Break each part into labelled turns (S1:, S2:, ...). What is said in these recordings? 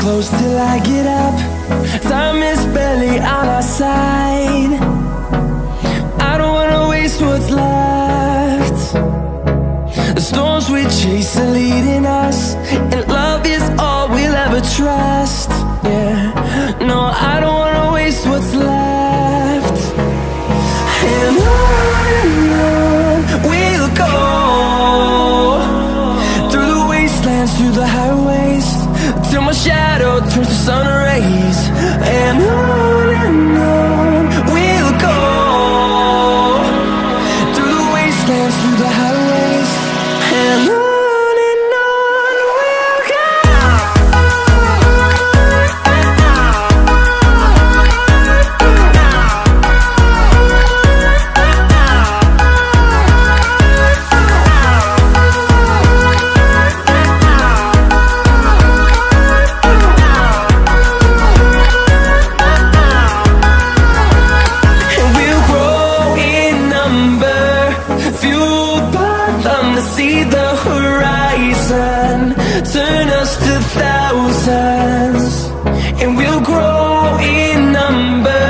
S1: close till I get up. Time is barely on our side. I don't wanna waste what's left. The storms we chase are leading us, and love is all we'll ever trust. Yeah, no, I don't wanna waste what's left. And on we'll go, through the wastelands, through the highways, till my shadow turns to sun rays. And on we'll go, through the wastelands, through the highways, and on we'll go. See the horizon, turn us to thousands, and we'll grow in number,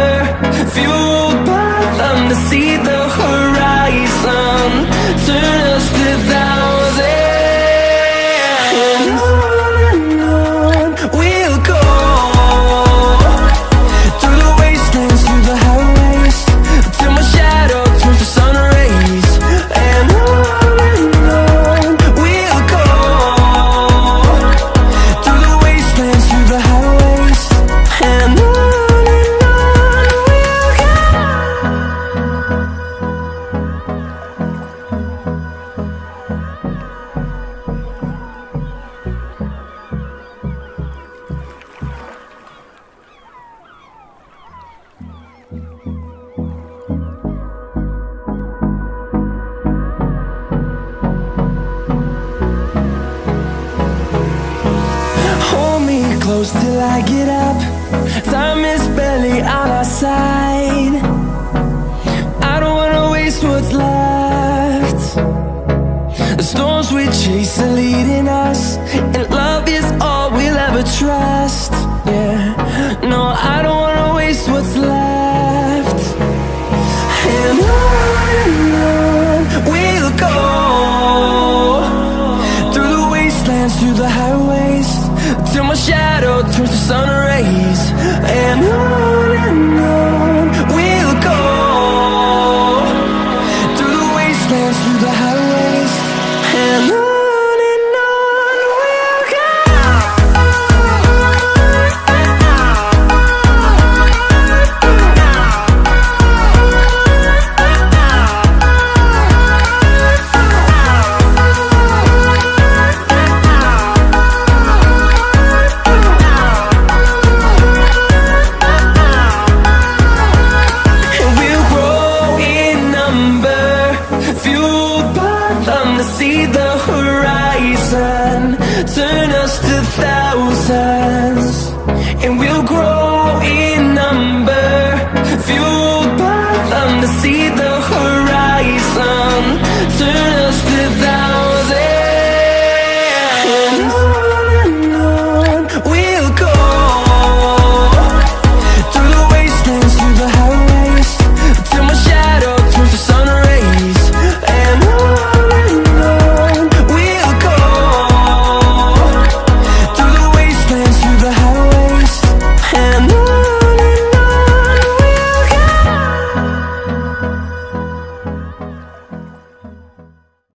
S1: fueled by them. To see the horizon, turn us to thousands, and on we'll go, through the wastelands, through the highways, till my shadow turns to sun rays. And close till I get up. Time is barely on our side. I don't wanna waste what's left. The storms we chase are leading us, and love is all we'll ever trust. Yeah, no, I don't wanna waste what's left. And on we'll go, through the wastelands, through the highways, till my shadow turns to sun rays. And on we'll go, through the wastelands, through the highways, and on we'll go. Fueled by them, to see the horizon,